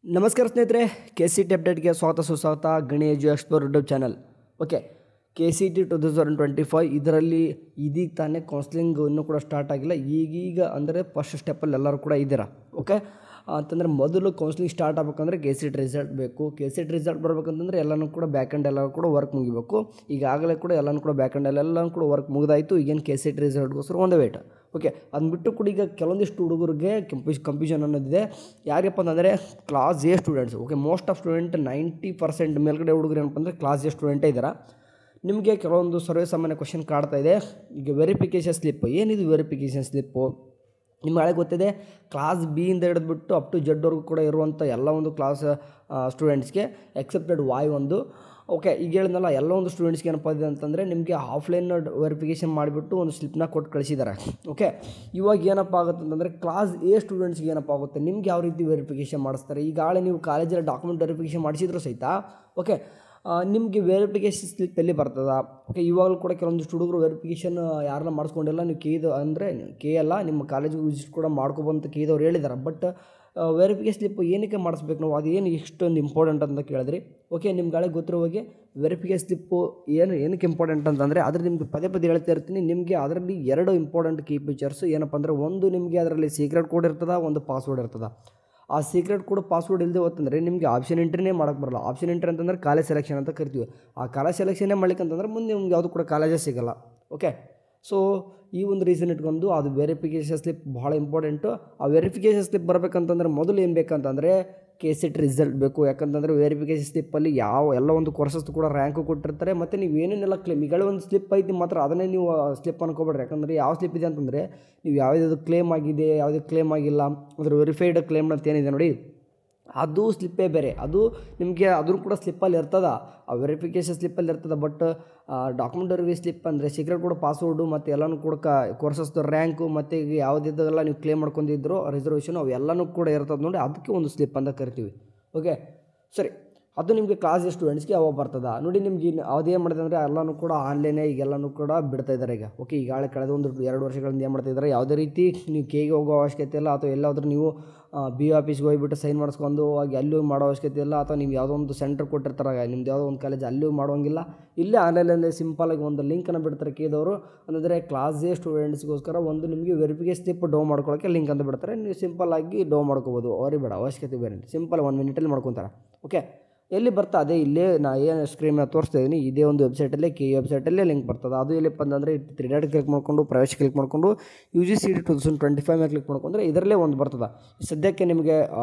ನಮಸ್ಕಾರ ಸ್ನೇಹಿತರೆ, K C T ಅಪ್ಡೇಟ್ಗೆ ಸ್ವಾಗತ ಸುಸ್ವಾಗತ. Gani edu explore YouTube channel. Okay, K C T 2025 ಇದರಲ್ಲಿ ಇದೀಗ ತಾನೇ ಕೌನ್ಸ್ಲಿಂಗ್ ಇನ್ನೂ ಕೂಡ ಸ್ಟಾರ್ಟ್ ಆಗಿಲ್ಲ. ಈಗೀಗ ಅಂದರೆ ಫಸ್ಟ್ ಸ್ಟೆಪ್ಪಲ್ಲಿ ಎಲ್ಲರೂ ಕೂಡ ಇದ್ದೀರಾ. ಓಕೆ ಅಂತಂದರೆ ಮೊದಲು ಕೌನ್ಸ್ಲಿಂಗ್ ಸ್ಟಾರ್ಟ್ ಆಗಬೇಕಂದ್ರೆ ಕೆ ಸಿ ಟಿ ರಿಸಲ್ಟ್ ಬೇಕು. ಕೆ ಸಿ ಟಿ ರಿಸಲ್ಟ್ ಬರಬೇಕಂತಂದರೆ ಎಲ್ಲನೂ ಕೂಡ ಬ್ಯಾಕ್ ಆ್ಯಂಡ್ ಎಲ್ಲರೂ ಕೂಡ ವರ್ಕ್ ಮುಗಿಬೇಕು. ಈಗಾಗಲೇ ಕೂಡ ಎಲ್ಲನೂ ಕೂಡ ಬ್ಯಾಕ್ ಆ್ಯಂಡ್ ಎಲ್ಲನೂ ಕೂಡ ವರ್ಕ್ ಮುಗಿದಾಯಿತು. ಈಗೇನು ಕೆ ಸಿ ಟಿ ರಿಸಲ್ಟ್ಗೋಸ್ಕರ ಒಂದು ವೇಟ್. ಓಕೆ, ಅದನ್ನ ಬಿಟ್ಟು ಕೂಡ ಈಗ ಕೆಲವೊಂದಿಷ್ಟು ಹುಡುಗರಿಗೆ ಕನ್ಫ್ಯೂಷನ್ ಅನ್ನೋದಿದೆ. ಯಾರಪ್ಪ ಅಂತಂದರೆ class A students. Okay, most of student 90% ಮೇಲ್ಗಡೆ ಹುಡುಗರು ಏನಪ್ಪ ಅಂದರೆ ಕ್ಲಾಸ್ ಎ ಸ್ಟೂಡೆಂಟೇ ಇದ್ದಾರೆ. ನಿಮಗೆ ಕೆಲವೊಂದು ಸರ್ವೇ ಸಾಮಾನ್ಯ ಕ್ವಶನ್ ಕಾಡ್ತಾ ಇದೆ. ಈಗ ವೆರಿಫಿಕೇಷನ್ ಸ್ಲಿಪ್, ಏನಿದು ವೆರಿಫಿಕೇಷನ್ ಸ್ಲಿಪ್ಪು? ನಿಮ್ಗೆ ಹಳೆ ಗೊತ್ತಿದೆ, ಕ್ಲಾಸ್ ಬಿ ಇಂದ ಹಿಡಿದ್ಬಿಟ್ಟು ಅಪ್ ಟು ಜಡ್ವರೆಗೂ ಕೂಡ ಇರುವಂಥ ಎಲ್ಲ ಒಂದು ಕ್ಲಾಸ್ ಸ್ಟೂಡೆಂಟ್ಸ್ಗೆ ಎಕ್ಸೆಪ್ಟೆಡ್ ವಾಯ್ ಒಂದು. ಓಕೆ, ಈಗ ಹೇಳಿದ್ನಲ್ಲ, ಎಲ್ಲ ಒಂದು ಸ್ಟೂಡೆಂಟ್ಸ್ಗೆ ಏನಪ್ಪ ಇದೆ ಅಂತಂದರೆ ನಿಮಗೆ ಆಫ್ಲೈನ್ ವೆರಿಫಿಕೇಷನ್ ಮಾಡಿಬಿಟ್ಟು ಒಂದು ಸ್ಲಿಪ್ನ ಕೊಟ್ಟು ಕಳಿಸಿದ್ದಾರೆ. ಓಕೆ, ಇವಾಗ ಏನಪ್ಪ ಆಗುತ್ತೆ ಅಂತಂದರೆ ಕ್ಲಾಸ್ ಎ ಸ್ಟೂಡೆಂಟ್ಸ್ಗೆ ಏನಪ್ಪ ಆಗುತ್ತೆ, ನಿಮ್ಗೆ ಯಾವ ರೀತಿ ವೆರಿಫಿಕೇಷನ್ ಮಾಡಿಸ್ತಾರೆ? ಈಗಾಗಲೇ ನೀವು ಕಾಲೇಜಲ್ಲಿ ಡಾಕ್ಯುಮೆಂಟ್ ವೆರಿಫಿಕೇಷನ್ ಮಾಡಿಸಿದ್ರು ಸಹಿತ ಓಕೆ ನಿಮಗೆ ವೆರಿಫಿಕೇಷನ್ ಸ್ಲಿಪ್ ಎಲ್ಲಿ ಬರ್ತದ? ಓಕೆ, ಇವಾಗಲೂ ಕೂಡ ಕೆಲವೊಂದಿಷ್ಟು ಹುಡುಗರು ವೆರಿಫಿಕೇಷನ್ ಯಾರನ್ನ ಮಾಡಿಸ್ಕೊಂಡಿಲ್ಲ. ನೀವು ಕೆ ಇದು ಅಂದರೆ ಕೆ ಅಲ್ಲ, ನಿಮ್ಮ ಕಾಲೇಜಿಗೆ ವಿಸಿಟ್ ಕೂಡ ಮಾಡ್ಕೊಬಂತ ಕೆ ಇದವ್ರು ಹೇಳಿದ್ದಾರೆ. ಬಟ್ ವೆರಿಫಿಕೇಷನ್ ಸ್ಲಿಪ್ ಏನಕ್ಕೆ ಮಾಡಿಸ್ಬೇಕು ನಾವು? ಅದೇನು ಇಷ್ಟೊಂದು ಇಂಪಾರ್ಟೆಂಟ್ ಅಂತ ಕೇಳಿದ್ರಿ. ಓಕೆ, ನಿಮ್ಗೆ ಗೊತ್ತಿರೋ ಹೋಗಿ ವೆರಿಫಿಕೇಷನ್ ಸ್ಲಿಪ್ಪು ಏನಕ್ಕೆ ಇಂಪಾರ್ಟೆಂಟ್ ಅಂತಂದರೆ ಅದ್ರ ನಿಮಗೆ ಪದೇ ಪದೇ ಹೇಳ್ತಾ ಇರ್ತೀನಿ. ನಿಮಗೆ ಅದರಲ್ಲಿ ಎರಡು ಇಂಪಾರ್ಟೆಂಟ್ ಕೀ ಫೀಚರ್ಸು ಏನಪ್ಪ ಅಂದರೆ, ಒಂದು ನಿಮಗೆ ಅದರಲ್ಲಿ ಸೀಕ್ರೆಟ್ ಕೋಡ್ ಇರ್ತದೆ, ಒಂದು ಪಾಸ್ವರ್ಡ್ ಇರ್ತದೆ. ಆ ಸೀಕ್ರೆಟ್ ಕೋಡ್ ಪಾಸ್ವರ್ಡ್ ಇಲ್ಲದೆ ಹೋತಂದರೆ ನಿಮಗೆ ಆಪ್ಷನ್ ಎಂಟ್ರಿನೇ ಮಾಡೋಕ್ಕೆ ಬರಲ್ಲ. ಆಪ್ಷನ್ ಎಂಟ್ರಿ ಅಂತಂದರೆ ಕಾಲೇಜ್ ಸೆಲೆಕ್ಷನ್ ಅಂತ ಕರಿತೀವಿ. ಆ ಕಾಲೇಜ್ ಸೆಲೆಕ್ಷನ್ನೇ ಮಾಡ್ಲಿಕ್ಕಂತಂದ್ರೆ ಮುಂದೆ ನಿಮ್ಗೆ ಯಾವುದು ಕೂಡ ಕಾಲೇಜೇ ಸಿಗೋಲ್ಲ. ಓಕೆ, ಸೊ ಈ ಒಂದು ರೀಸನ್ ಇಟ್ಕೊಂಡು ಅದು ವೆರಿಫಿಕೇಷನ್ ಸ್ಲಿಪ್ ಭಾಳ ಇಂಪಾರ್ಟೆಂಟು. ಆ ವೆರಿಫಿಕೇಷನ್ ಸ್ಲಿಪ್ ಬರಬೇಕಂತಂದ್ರೆ ಮೊದಲು ಏನು ಬೇಕಂತಂದರೆ ಕೆ ಸಿ ಟಿ ರಿಸಲ್ಟ್ ಬೇಕು. ಯಾಕಂತಂದರೆ ವೆರಿಫಿಕೇಷನ್ ಸ್ಲಿಪ್ಪಲ್ಲಿ ಎಲ್ಲ ಒಂದು ಕೋರ್ಸಸ್ ಕೂಡ ರ್ಯಾಂಕು ಕೊಟ್ಟಿರ್ತಾರೆ. ಮತ್ತು ನೀವು ಏನೇನೆಲ್ಲ ಕ್ಲೇಮ್, ಈಗಲೇ ಒಂದು ಸ್ಲಿಪ್ ಐತಿ ಮಾತ್ರ ಅದನ್ನೇ ನೀವು ಸ್ಲಿಪ್ ಅನ್ಕೋಬೇಡ್ರಿ. ಯಾಕಂದರೆ ಯಾವ ಸ್ಲಿಪ್ ಇದೆ ಅಂತಂದರೆ ನೀವು ಯಾವುದಾದ್ರು ಕ್ಲೇಮ್ ಆಗಿದೆ, ಯಾವುದೇ ಕ್ಲೇಮ್ ಆಗಿಲ್ಲ, ಅದ್ರ ವೆರಿಫೈಡ್ ಕ್ಲೇಮ್ ಅಂತ ಏನಿದೆ ನೋಡಿ, ಅದು ಸ್ಲಿಪ್ಪೇ ಬೇರೆ. ಅದು ನಿಮಗೆ ಅದ್ರ ಕೂಡ ಸ್ಲಿಪ್ಪಲ್ಲಿ ಇರ್ತದೆ, ಆ ವೆರಿಫಿಕೇಷನ್ ಸ್ಲಿಪ್ಪಲ್ಲಿ ಇರ್ತದೆ. ಬಟ್ ಡಾಕ್ಯುಮೆಂಟ್ ವೆರಿಫೈ ಸ್ಲಿಪ್ ಅಂದರೆ ಸೀಕ್ರೆಟ್ ಕೂಡ ಪಾಸ್ವರ್ಡು ಮತ್ತು ಎಲ್ಲನೂ ಕೂಡ ಕೋರ್ಸಸ್ದು ರ್ಯಾಂಕು ಮತ್ತು ಈಗ ಯಾವುದಿದ್ದೆಲ್ಲ ನೀವು ಕ್ಲೇಮ್ ಮಾಡ್ಕೊಂಡಿದ್ರು ರಿಸರ್ವೇಷನು ಅವೆಲ್ಲನೂ ಕೂಡ ಇರ್ತದೆ ನೋಡಿ, ಅದಕ್ಕೆ ಒಂದು ಸ್ಲಿಪ್ ಅಂತ ಕರಿತೀವಿ. ಓಕೆ, ಸರಿ, ಅದು ನಿಮಗೆ ಕ್ಲಾಸ್ ಎ ಸ್ಟೂಡೆಂಟ್ಸ್ಗೆ ಯಾವಾಗ ಬರ್ತದೆ ನೋಡಿ. ನಿಮ್ಗೆ ಅದೇನು ಮಾಡಿದೆ ಅಂದರೆ ಎಲ್ಲನೂ ಕೂಡ ಆನ್ಲೈನೇ ಈಗೆಲ್ಲನೂ ಕೂಡ ಬಿಡ್ತಾ ಇದ್ದಾರೆ ಈಗ. ಓಕೆ, ಈಗಾಗಲೇ ಕಳೆದ 1-2 ವರ್ಷಗಳಿಂದ ಏನು ಮಾಡ್ತಾಯಿದ್ದಾರೆ, ಯಾವುದೇ ರೀತಿ ನೀವು ಕೆಗೆ ಹೋಗೋ ಅವಶ್ಯಕತೆ ಇಲ್ಲ, ಅಥವಾ ಎಲ್ಲಾದರೂ ನೀವು ಬಿ ಆಫೀಸ್ಗೆ ಹೋಗಿಬಿಟ್ಟು ಸೈನ್ ಮಾಡಿಸ್ಕೊಂಡು ಹೋಗಿ ಅಲ್ಲಿ ಮಾಡೋ ಅವಶ್ಯಕತೆ ಇಲ್ಲ. ಅಥವಾ ನೀವು ಯಾವುದೋ ಒಂದು ಸೆಂಟರ್ ಕೊಟ್ಟಿರ್ತಾರೆ ನಿಮ್ದು ಯಾವುದೋ ಒಂದು ಕಾಲೇಜ್, ಅಲ್ಲಿ ಮಾಡೋಂಗಿಲ್ಲ. ಇಲ್ಲೇ ಆನ್ಲೈನಲ್ಲಿ ಸಿಂಪಲಾಗಿ ಒಂದು ಲಿಂಕನ್ನು ಬಿಡ್ತಾರೆ ಕೆದವರು. ಅಂದರೆ ಕ್ಲಾಸ್ ಎ ಸ್ಟೂಡೆಂಟ್ಸ್ಗೋಸ್ಕರ ಒಂದು ನಿಮಗೆ ವೆರಿಫಿಕೇಷನ್ ಸ್ಲಿಪ್ ಡೌ ಮಾಡ್ಕೊಳ್ಳೋಕ್ಕೆ ಲಿಂಕ್ ಅಂತ ಬಿಡ್ತಾರೆ. ನೀವು ಸಿಂಪಲ್ಲಾಗಿ ಡೌ ಮಾಡ್ಕೋಬೋದು, ಅವ್ರಿಗೆ ಬೇಡ ಅವಶ್ಯಕತೆ ಬೇರೆ, ಸಿಂಪಲ್ 1 ಮಿನಿಟಲ್ಲಿ ಮಾಡ್ಕೊತಾರೆ. ಓಕೆ, ಎಲ್ಲಿ ಬರ್ತಾ ಅದೇ ಇಲ್ಲೇ ನಾ ಏನು ಸ್ಕ್ರೀನ್ ತೋರಿಸ್ತಾ ಇದ್ದೀನಿ, ಇದೇ ಒಂದು ವೆಬ್ಸೈಟಲ್ಲೇ ಕೆ ವೆಬ್ಸೈಟಲ್ಲೇ ಲಿಂಕ್ ಬರ್ತದೆ. ಅದು ಎಲ್ಲಿಪ್ಪ ಅಂತಂದರೆ 3 ಡಾಟ್ ಕ್ಲಿಕ್ ಮಾಡಿಕೊಂಡು ಪ್ರವೇಶ ಕ್ಲಿಕ್ ಮಾಡಿಕೊಂಡು UGC 2025 ಮೇಲೆ ಕ್ಲಿಕ್ ಮಾಡ್ಕೊಂಡ್ರೆ ಇದರಲ್ಲೇ ಒಂದು ಬರ್ತದೆ. ಸದ್ಯಕ್ಕೆ ನಿಮಗೆ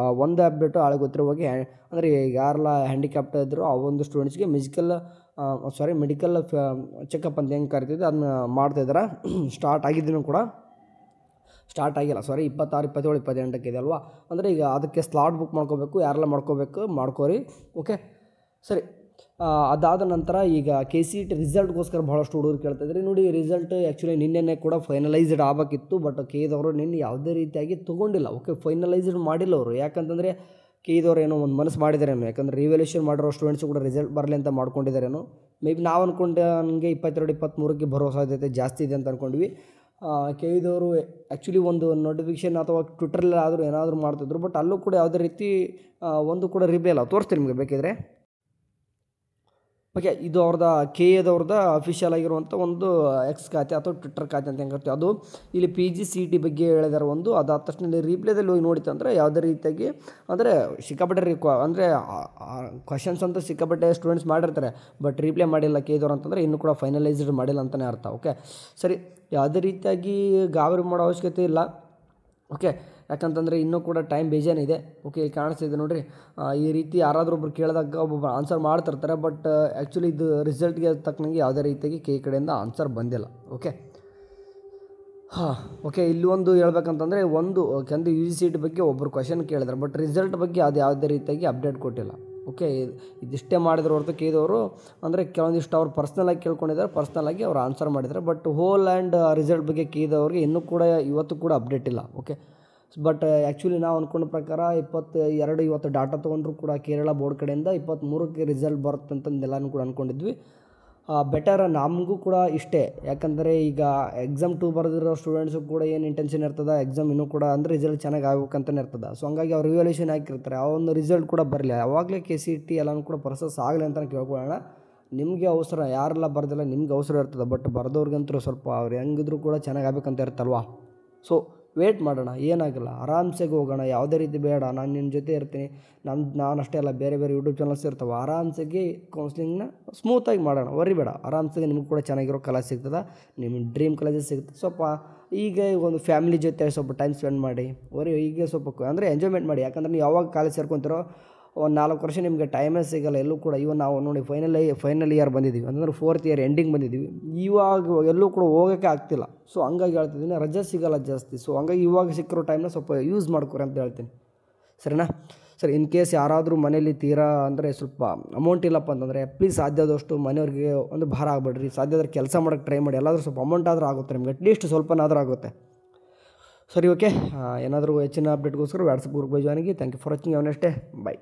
ಒಂದು ಅಪ್ಡೇಟು ಆಳೆ ಗೊತ್ತಿರೋ ಹೋಗಿ, ಅಂದರೆ ಯಾರೆಲ್ಲ ಹ್ಯಾಂಡಿಕ್ಯಾಪ್ಟ್ ಇದ್ದರು ಆ ಒಂದು ಸ್ಟೂಡೆಂಟ್ಸ್ಗೆ ಮೆಡಿಕಲ್ ಚೆಕಪ್ ಅಂತ ಹೆಂಗೆ ಕರಿತಿದ್ದೆ ಅದನ್ನ ಮಾಡ್ತಾಯಿದ್ದಾರೆ. ಸ್ಟಾರ್ಟ್ ಆಗಿದ್ದೀನೂ ಕೂಡ ಸ್ಟಾರ್ಟ್ ಆಗಿಲ್ಲ, 26, 27, 28 ಇದೆ ಅಲ್ವಾ. ಅಂದರೆ ಈಗ ಅದಕ್ಕೆ ಸ್ಲಾಟ್ ಬುಕ್ ಮಾಡ್ಕೋಬೇಕು. ಯಾರೆಲ್ಲ ಮಾಡ್ಕೋರಿ. ಓಕೆ, ಸರಿ, ಅದಾದ ನಂತರ ಈಗ ಕೆ ಸಿ ಟಿ ರಿಸಲ್ಟ್ಗೋಸ್ಕರ ಭಾಳಷ್ಟು ಹುಡುಗರು ಕೇಳ್ತಾಯಿದ್ರಿ ನೋಡಿ. ರಿಸಲ್ಟ್ ಆ್ಯಕ್ಚುಲಿ ನಿನ್ನೆ ಕೂಡ ಫೈನಲೈಸ್ಡ್ ಆಗಬೇಕಿತ್ತು, ಬಟ್ ಕೆ ಇದವರು ನಿನ್ನೆ ಯಾವುದೇ ರೀತಿಯಾಗಿ ತೊಗೊಂಡಿಲ್ಲ. ಓಕೆ, ಫೈನಲೈಸ್ಡ್ ಮಾಡಿಲ್ಲ ಅವರು. ಯಾಕಂತಂದರೆ ಕೆ ಇದವ್ರು ಏನೋ ಒಂದು ಮನಸ್ಸು ಮಾಡಿದಾರೇನೋ, ಯಾಕಂದರೆ ರಿವ್ಯಾಲ್ಯೂಷನ್ ಮಾಡಿರೋ ಸ್ಟೂಡೆಂಟ್ಸು ಕೂಡ ರಿಸಲ್ಟ್ ಬರಲಿ ಅಂತ ಮಾಡ್ಕೊಂಡಿದ್ದಾರೇನೋ. ಮೇ ಬಿ ನಾವು ಅಂದ್ಕೊಂಡೆ ನನಗೆ 22, 23ಕ್ಕೆ ಬರೋ ಸಾಧ್ಯತೆ ಜಾಸ್ತಿ ಇದೆ ಅಂತ ಅಂದ್ಕೊಂಡ್ವಿ. ಕೆ ಇದವರು ಆ್ಯಕ್ಚುಲಿ ಒಂದು ನೋಟಿಫಿಕೇಷನ್ ಅಥವಾ ಟ್ವಿಟರಲ್ಲಿ ಆದರೂ ಏನಾದರೂ ಮಾಡ್ತಿದ್ರು, ಬಟ್ ಅಲ್ಲೂ ಕೂಡ ಯಾವುದೇ ರೀತಿ ಒಂದು ಕೂಡ ರಿಪ್ಲೈ ಇಲ್ಲ. ತೋರಿಸ್ತೀನಿ ನಿಮಗೆ ಬೇಕಿದ್ರೆ. ಓಕೆ, ಇದು ಅವ್ರದ್ದು ಕೆ ಎದವ್ರದ್ದು ಅಫಿಷಿಯಲ್ ಆಗಿರುವಂಥ ಒಂದು ಎಕ್ಸ್ ಖಾತೆ ಅಥವಾ ಟ್ವಿಟರ್ ಖಾತೆ ಅಂತ ಹೆಂಗೆ ಅದು ಇಲ್ಲಿ PGCET ಬಗ್ಗೆ ಹೇಳಿದಾರೆ ಒಂದು. ಅದಾದ ತಕ್ಷಣ ರಿಪ್ಲೈದಲ್ಲಿ ಹೋಗಿ ನೋಡಿತು ಅಂದರೆ ಯಾವುದೇ ರೀತಿಯಾಗಿ ಅಂದರೆ ಸಿಕ್ಕಾಪಟ್ಟೆ ಅಂದರೆ ಕ್ವಶನ್ಸ್ ಅಂತ ಸಿಕ್ಕಾಪಟ್ಟೆ ಸ್ಟೂಡೆಂಟ್ಸ್ ಮಾಡಿರ್ತಾರೆ, ಬಟ್ ರಿಪ್ಲೈ ಮಾಡಿಲ್ಲ ಕೆ ಇದವ್ರು ಅಂತಂದರೆ ಇನ್ನೂ ಕೂಡ ಫೈನಲೈಸ್ಡ್ ಮಾಡಿಲ್ಲ ಅಂತಲೇ ಅರ್ಥ. ಓಕೆ, ಸರಿ, ಯಾವುದೇ ರೀತಿಯಾಗಿ ಗಾಬರಿ ಮಾಡೋ ಅವಶ್ಯಕತೆ ಇಲ್ಲ. ಓಕೆ, ಯಾಕಂತಂದರೆ ಇನ್ನೂ ಕೂಡ ಟೈಮ್ ಬೇಜಾನಿದೆ. ಓಕೆ, ಇಲ್ಲಿ ಕಾಣಿಸ್ತಿದೆ ನೋಡಿರಿ. ಈ ರೀತಿ ಯಾರಾದರೂ ಒಬ್ರು ಕೇಳಿದಾಗ ಒಬ್ಬೊಬ್ಬರು ಆನ್ಸರ್ ಮಾಡ್ತಿರ್ತಾರೆ, ಬಟ್ ಆ್ಯಕ್ಚುಲಿ ಇದು ರಿಸಲ್ಟ್ಗೆ ತಕ್ಕನಂಗೆ ಯಾವುದೇ ರೀತಿಯಾಗಿ ಕೆ ಕಡೆಯಿಂದ ಆನ್ಸರ್ ಬಂದಿಲ್ಲ. ಓಕೆ, ಓಕೆ, ಇಲ್ಲಿ ಒಂದು ಹೇಳ್ಬೇಕಂತಂದರೆ ಒಂದು UGC ಬಗ್ಗೆ ಒಬ್ಬರು ಕ್ವಶನ್ ಕೇಳಿದ್ರು, ಬಟ್ ರಿಸಲ್ಟ್ ಬಗ್ಗೆ ಅದು ಯಾವುದೇ ರೀತಿಯಾಗಿ ಅಪ್ಡೇಟ್ ಕೊಟ್ಟಿಲ್ಲ. ಓಕೆ, ಇದಿಷ್ಟೇ ಮಾಡಿದ್ರು ಹೊರತು ಕೆ ಇದವರು ಅಂದರೆ ಕೆಲವೊಂದಿಷ್ಟು ಅವ್ರು ಪರ್ಸ್ನಲಾಗಿ ಕೇಳ್ಕೊಂಡಿದ್ದಾರೆ, ಪರ್ಸ್ನಲಾಗಿ ಅವ್ರು ಆನ್ಸರ್ ಮಾಡಿದ್ದಾರೆ. ಬಟ್ ಹೋಲ್ ಆ್ಯಂಡ್ ರಿಸಲ್ಟ್ ಬಗ್ಗೆ ಕೆ ಇದವ್ರಿಗೆ ಇನ್ನೂ ಕೂಡ ಇವತ್ತು ಕೂಡ ಅಪ್ಡೇಟ್ ಇಲ್ಲ. ಓಕೆ, ಬಟ್ ಆ್ಯಕ್ಚುಲಿ ನಾವು ಅಂದ್ಕೊಂಡ ಪ್ರಕಾರ 22 ಇವತ್ತು ಡಾಟಾ ತೊಗೊಂಡ್ರು ಕೂಡ ಕೇರಳ ಬೋರ್ಡ್ ಕಡೆಯಿಂದ 23ಕ್ಕೆ ರಿಸಲ್ಟ್ ಬರುತ್ತೆ ಅಂತಂದು ಎಲ್ಲನೂ ಕೂಡ ಅಂದ್ಕೊಂಡಿದ್ವಿ. ಬೆಟರ್ ನಮಗೂ ಕೂಡ ಇಷ್ಟೇ. ಯಾಕಂದರೆ ಈಗ ಎಕ್ಸಾಮ್ 2 ಬರೆದಿರೋ ಸ್ಟೂಡೆಂಟ್ಸು ಕೂಡ ಏನು ಇಂಟೆನ್ಷನ್ ಇರ್ತದೆ, ಎಕ್ಸಾಮ್ ಇನ್ನೂ ಕೂಡ ಅಂದರೆ ರಿಸಲ್ಟ್ ಚೆನ್ನಾಗಿ ಆಗ್ಬೇಕಂತಲೇ ಇರ್ತದೆ. ಸೊ ಹಂಗಾಗಿ ಅವ್ರು ರಿವ್ಯಾಲ್ಯೂಷನ್ ಹಾಕಿರ್ತಾರೆ, ಆ ಒಂದು ರಿಸಲ್ಟ್ ಕೂಡ ಬರಲಿ, ಆವಾಗಲೇ KCET ಎಲ್ಲನೂ ಕೂಡ ಪ್ರೊಸೆಸ್ ಆಗಲಿ ಅಂತ ಕೇಳ್ಕೊಳ್ಳೋಣ. ನಿಮಗೆ ಅವಸರ, ಯಾರೆಲ್ಲ ಬರ್ದಿಲ್ಲ ನಿಮ್ಗೆ ಅವಸರ ಇರ್ತದೆ, ಬಟ್ ಬರೆದವ್ರಿಗಂತೂ ಸ್ವಲ್ಪ ಅವ್ರು ಹೆಂಗಿದ್ರು ಕೂಡ ಚೆನ್ನಾಗಿ ಆಗ್ಬೇಕಂತ ಇರ್ತಲ್ವಾ. ಸೊ ವೇಟ್ ಮಾಡೋಣ, ಏನಾಗಿಲ್ಲ, ಆರಾಮ್ಸೆಗೆ ಹೋಗೋಣ, ಯಾವುದೇ ರೀತಿ ಬೇಡ. ನಾನು ನಿಮ್ಮ ಜೊತೆ ಇರ್ತೀನಿ. ನಾನು ಅಷ್ಟೇ ಅಲ್ಲ, ಬೇರೆ ಬೇರೆ ಯೂಟ್ಯೂಬ್ ಚಾನಲ್ಸ್ ಇರ್ತವೆ. ಆರಾಮ್ಸೆಗೆ ಕೌನ್ಸ್ಲಿಂಗ್ನ ಸ್ಮೂತಾಗಿ ಮಾಡೋಣ, ಬೇಡ. ಆರಾಮ್ಸೆಗೆ ನಿಮ್ಗೆ ಕೂಡ ಚೆನ್ನಾಗಿರೋ ಕಾಲೇಜ್ ಸಿಗ್ತದೆ, ನಿಮ್ಮ ಡ್ರೀಮ್ ಕಾಲೇಜಸ್ ಸಿಗುತ್ತೆ. ಸ್ವಲ್ಪ ಈಗ ಒಂದು ಫ್ಯಾಮಿಲಿ ಜೊತೆ ಸ್ವಲ್ಪ ಟೈಮ್ ಸ್ಪೆಂಡ್ ಮಾಡಿ, ಈಗ ಸ್ವಲ್ಪ ಅಂದರೆ ಎಂಜಾಯ್ಮೆಂಟ್ ಮಾಡಿ. ಯಾಕಂದರೆ ನೀವು ಯಾವಾಗ ಕಾಲೇಜ್ ಸೇರ್ಕೊತಿರೋ ಒಂದು 4 ವರ್ಷ ನಿಮಗೆ ಟೈಮೇ ಸಿಗೋಲ್ಲ ಎಲ್ಲೂ ಕೂಡ. ಇವನ್ ನಾವು ನೋಡಿ ಫೈನಲ್ ಇಯರ್ ಬಂದಿದ್ದೀವಿ ಅಂತಂದ್ರೆ 4th ಇಯರ್ ಎಂಡಿಂಗ್ ಬಂದಿದ್ದೀವಿ. ಇವಾಗ ಎಲ್ಲೂ ಕೂಡ ಹೋಗೋಕ್ಕೆ ಆಗ್ತಿಲ್ಲ. ಸೊ ಹಂಗಾಗಿ ಹೇಳ್ತಿದ್ದೀನಿ, ರಜೆ ಸಿಗೋಲ್ಲ ಜಾಸ್ತಿ. ಸೊ ಹಂಗಾಗಿ ಇವಾಗ ಸಿಕ್ಕಿರೋ ಟೈಮ್ನ ಸ್ವಲ್ಪ ಯೂಸ್ ಮಾಡ್ಕೊರಿ ಅಂತ ಹೇಳ್ತೀನಿ, ಸರಿನಾ. ಸರಿ, ಇನ್ ಕೇಸ್ ಯಾರಾದರೂ ಮನೇಲಿ ತೀರಾ ಅಂದರೆ ಸ್ವಲ್ಪ ಅಮೌಂಟ್ ಇಲ್ಲಪ್ಪ ಅಂತಂದರೆ ಪ್ಲೀಸ್ ಸಾಧ್ಯ ಆದಷ್ಟು ಮನೆಯವ್ರಿಗೆ ಒಂದು ಭಾರ ಆಗಬೇಡ್ರಿ. ಸಾಧ್ಯ ಆದರೆ ಕೆಲಸ ಮಾಡೋಕ್ಕೆ ಟ್ರೈ ಮಾಡಿ, ಎಲ್ಲಾದರೂ ಸ್ವಲ್ಪ ಅಮೌಂಟ್ ಆದರೂ ಆಗುತ್ತೆ ನಿಮ್ಗೆ, ಅಟ್ಲೀಸ್ಟ್ ಸ್ವಲ್ಪನಾದರೂ ಆಗುತ್ತೆ. ಸರಿ, ಓಕೆ. ಏನಾದರೂ ಹೆಚ್ಚಿನ ಅಪ್ಡೇಟ್ಗೋಸ್ಕರ ವಾಟ್ಸಪ್ ಗ್ರೂಪ್ ಜಾಯ್ನ್ ಆಗಿ. Thank you for watching. ಅವನಷ್ಟೇ, ಬಾಯ್.